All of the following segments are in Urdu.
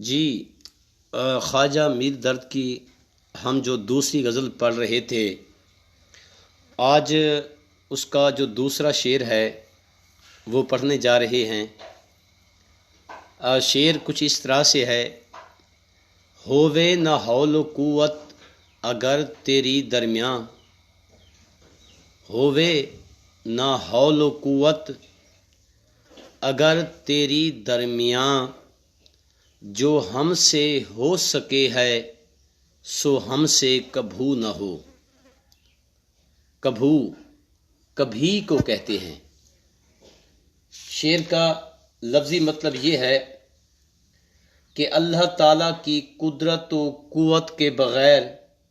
جی خواجہ میر درد کی ہم جو دوسری غزل پڑھ رہے تھے، آج اس کا جو دوسرا شعر ہے وہ پڑھنے جا رہے ہیں۔ شعر کچھ اس طرح سے ہے: ہووے نہ حول و قوت اگر تیری درمیاں، ہووے نہ حول و قوت اگر تیری درمیاں، جو ہم سے ہو سکے ہے سو ہم سے کبھو نہ ہو۔ کبھو کبھی کو کہتے ہیں۔ شعر کا لفظی مطلب یہ ہے کہ اللہ تعالیٰ کی قدرت و قوت کے بغیر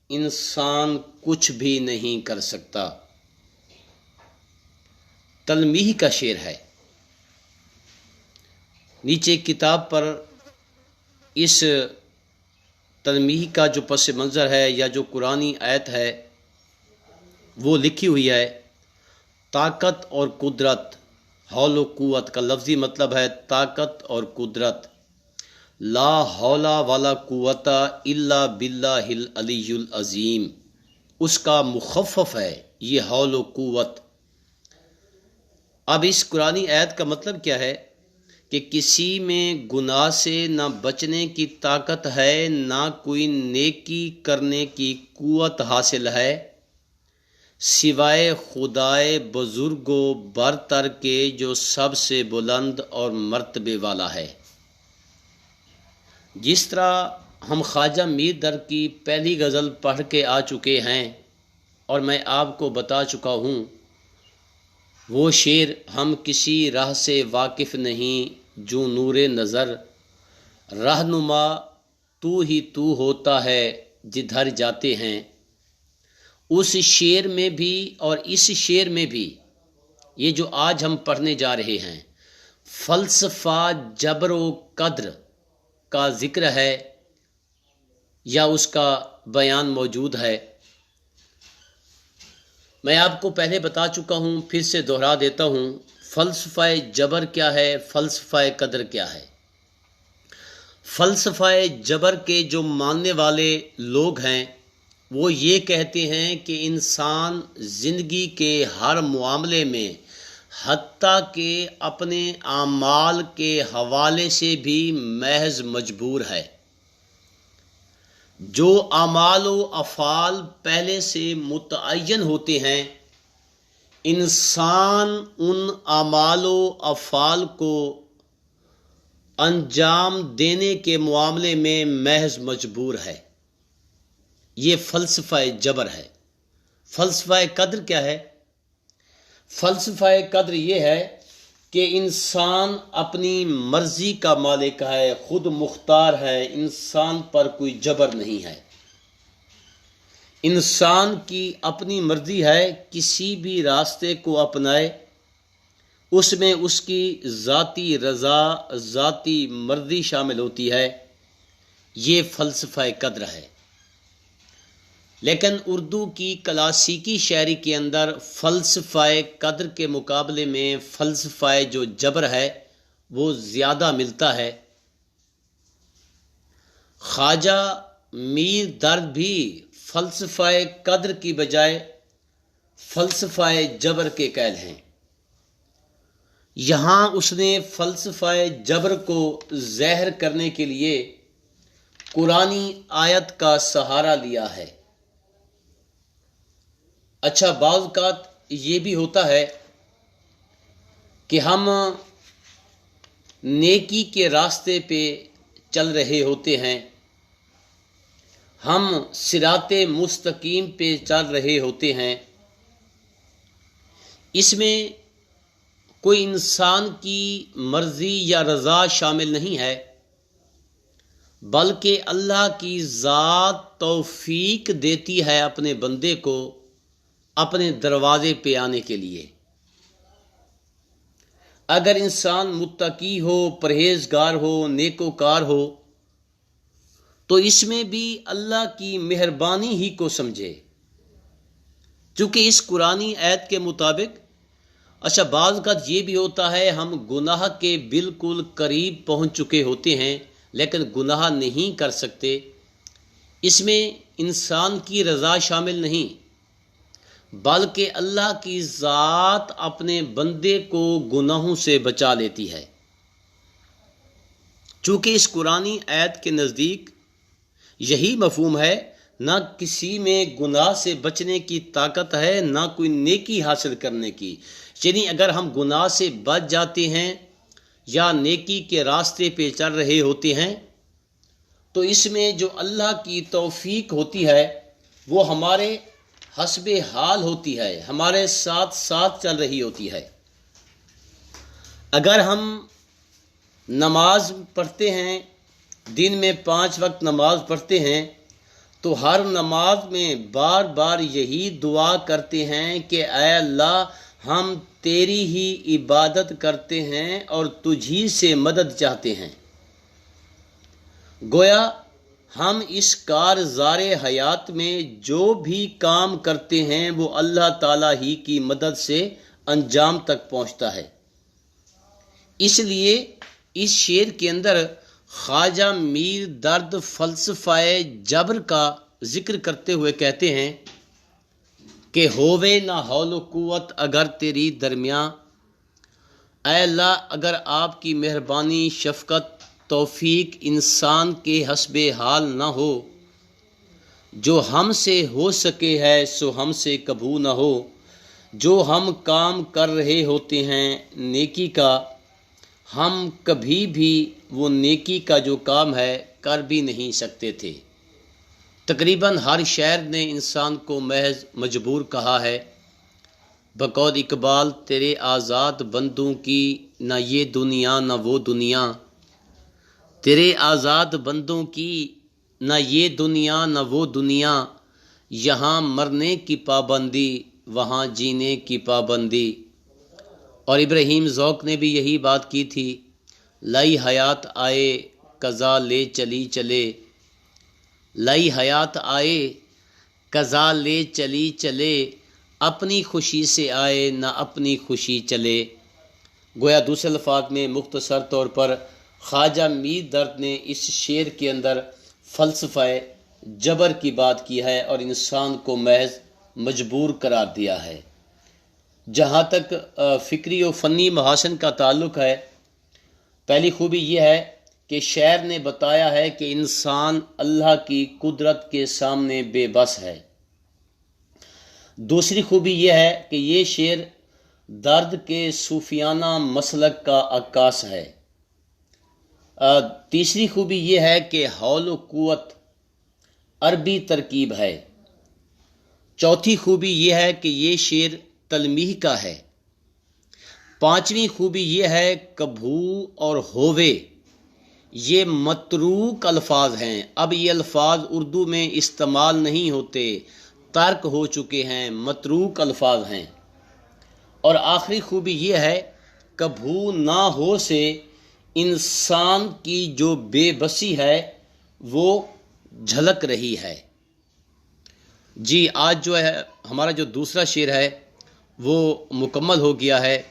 انسان کچھ بھی نہیں کر سکتا۔ تلمیح کا شعر ہے۔ نیچے کتاب پر اس تلمیح کا جو پس منظر ہے یا جو قرآنی آیت ہے وہ لکھی ہوئی ہے: طاقت اور قدرت۔ حول و قوت کا لفظی مطلب ہے طاقت اور قدرت۔ لا حول ولا قوت الا باللہ العلی العظیم، اس کا مخفف ہے یہ حول و قوت۔ اب اس قرآنی آیت کا مطلب کیا ہے کہ کسی میں گناہ سے نہ بچنے کی طاقت ہے، نہ کوئی نیکی کرنے کی قوت حاصل ہے، سوائے خدائے بزرگ و برتر کے جو سب سے بلند اور مرتبے والا ہے۔ جس طرح ہم خواجہ میر درد کی پہلی غزل پڑھ کے آ چکے ہیں اور میں آپ کو بتا چکا ہوں، وہ شعر: ہم کسی راہ سے واقف نہیں جو نور نظر، رہنما تو ہی تو ہوتا ہے جدھر جاتے ہیں۔ اس شعر میں بھی اور اس شعر میں بھی یہ جو آج ہم پڑھنے جا رہے ہیں فلسفہ جبر و قدر کا ذکر ہے یا اس کا بیان موجود ہے۔ میں آپ کو پہلے بتا چکا ہوں، پھر سے دہرا دیتا ہوں، فلسفہ جبر کیا ہے، فلسفہ قدر کیا ہے۔ فلسفہ جبر کے جو ماننے والے لوگ ہیں وہ یہ کہتے ہیں کہ انسان زندگی کے ہر معاملے میں حتیٰ کہ اپنے اعمال کے حوالے سے بھی محض مجبور ہے۔ جو اعمال و افعال پہلے سے متعین ہوتے ہیں، انسان ان اعمال و افعال کو انجام دینے کے معاملے میں محض مجبور ہے۔ یہ فلسفہ جبر ہے۔ فلسفہ قدر کیا ہے؟ فلسفہ قدر یہ ہے کہ انسان اپنی مرضی کا مالک ہے، خود مختار ہے، انسان پر کوئی جبر نہیں ہے۔ انسان کی اپنی مرضی ہے، کسی بھی راستے کو اپنائے، اس میں اس کی ذاتی رضا، ذاتی مرضی شامل ہوتی ہے۔ یہ فلسفہ قدر ہے۔ لیکن اردو کی کلاسیکی شاعری کے اندر فلسفہ قدر کے مقابلے میں فلسفہ جو جبر ہے وہ زیادہ ملتا ہے۔ خواجہ میر درد بھی فلسفہ قدر کی بجائے فلسفہ جبر کے قائل ہیں۔ یہاں اس نے فلسفہ جبر کو ظاہر کرنے کے لیے قرآنی آیت کا سہارا لیا ہے۔ اچھا، بعض اوقات یہ بھی ہوتا ہے کہ ہم نیکی کے راستے پہ چل رہے ہوتے ہیں، ہم صراط مستقیم پہ چل رہے ہوتے ہیں، اس میں کوئی انسان کی مرضی یا رضا شامل نہیں ہے، بلکہ اللہ کی ذات توفیق دیتی ہے اپنے بندے کو اپنے دروازے پہ آنے کے لیے۔ اگر انسان متقی ہو، پرہیزگار ہو، نیکوکار ہو تو اس میں بھی اللہ کی مہربانی ہی کو سمجھے، چونکہ اس قرآنی آیت کے مطابق اچھا بعض اوقات یہ بھی ہوتا ہے ہم گناہ کے بالکل قریب پہنچ چکے ہوتے ہیں، لیکن گناہ نہیں کر سکتے، اس میں انسان کی رضا شامل نہیں، بلکہ اللہ کی ذات اپنے بندے کو گناہوں سے بچا لیتی ہے۔ چونکہ اس قرآنی آیت کے نزدیک یہی مفہوم ہے، نہ کسی میں گناہ سے بچنے کی طاقت ہے، نہ کوئی نیکی حاصل کرنے کی، یعنی اگر ہم گناہ سے بچ جاتے ہیں یا نیکی کے راستے پہ چل رہے ہوتے ہیں تو اس میں جو اللہ کی توفیق ہوتی ہے وہ ہمارے حسب حال ہوتی ہے، ہمارے ساتھ ساتھ چل رہی ہوتی ہے۔ اگر ہم نماز پڑھتے ہیں، دن میں 5 وقت نماز پڑھتے ہیں، تو ہر نماز میں بار بار یہی دعا کرتے ہیں کہ اے اللہ ہم تیری ہی عبادت کرتے ہیں اور تجھی سے مدد چاہتے ہیں۔ گویا ہم اس کارزار حیات میں جو بھی کام کرتے ہیں وہ اللہ تعالیٰ ہی کی مدد سے انجام تک پہنچتا ہے۔ اس لیے اس شعر کے اندر خواجہ میر درد فلسفہ جبر کا ذکر کرتے ہوئے کہتے ہیں کہ ہووے نہ حول و قوت اگر تیری درمیان، اے اللہ اگر آپ کی مہربانی، شفقت، توفیق انسان کے حسب حال نہ ہو، جو ہم سے ہو سکے ہے سو ہم سے کبھی نہ ہو، جو ہم کام کر رہے ہوتے ہیں نیکی کا، ہم کبھی بھی وہ نیکی کا جو کام ہے کر بھی نہیں سکتے تھے۔ تقریباً ہر شاعر نے انسان کو محض مجبور کہا ہے۔ بقول اقبال تیرے آزاد بندوں کی نہ یہ دنیا نہ وہ دنیا، تیرے آزاد بندوں کی نہ یہ دنیا نہ وہ دنیا، یہاں مرنے کی پابندی وہاں جینے کی پابندی۔ اور ابراہیم ذوق نے بھی یہی بات کی تھی، لائی حیات آئے قضا لے چلی چلے، لائی حیات آئے قضا لے چلی چلے، اپنی خوشی سے آئے نہ اپنی خوشی چلے۔ گویا دوسرے الفاظ میں مختصر طور پر خواجہ میر درد نے اس شعر کے اندر فلسفہ جبر کی بات کی ہے اور انسان کو محض مجبور قرار دیا ہے۔ جہاں تک فکری و فنی محاسن کا تعلق ہے، پہلی خوبی یہ ہے کہ شاعر نے بتایا ہے کہ انسان اللہ کی قدرت کے سامنے بے بس ہے۔ دوسری خوبی یہ ہے کہ یہ شعر درد کے صوفیانہ مسلک کا عکاس ہے۔ تیسری خوبی یہ ہے کہ حول و قوت عربی ترکیب ہے۔ چوتھی خوبی یہ ہے کہ یہ شعر تلمیح کا ہے۔ پانچویں خوبی یہ ہے کبھو اور ہووے یہ متروک الفاظ ہیں، اب یہ الفاظ اردو میں استعمال نہیں ہوتے، ترک ہو چکے ہیں، متروک الفاظ ہیں۔ اور آخری خوبی یہ ہے کبھو نہ ہو سے انسان کی جو بے بسی ہے وہ جھلک رہی ہے۔ جی آج جو ہے ہمارا جو دوسرا شعر ہے وہ مکمل ہو گیا ہے،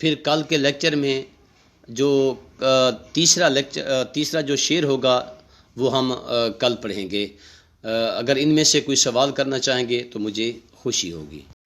پھر کل کے لیکچر میں جو تیسرا جو شعر ہوگا وہ ہم کل پڑھیں گے۔ اگر ان میں سے کوئی سوال کرنا چاہیں گے تو مجھے خوشی ہوگی۔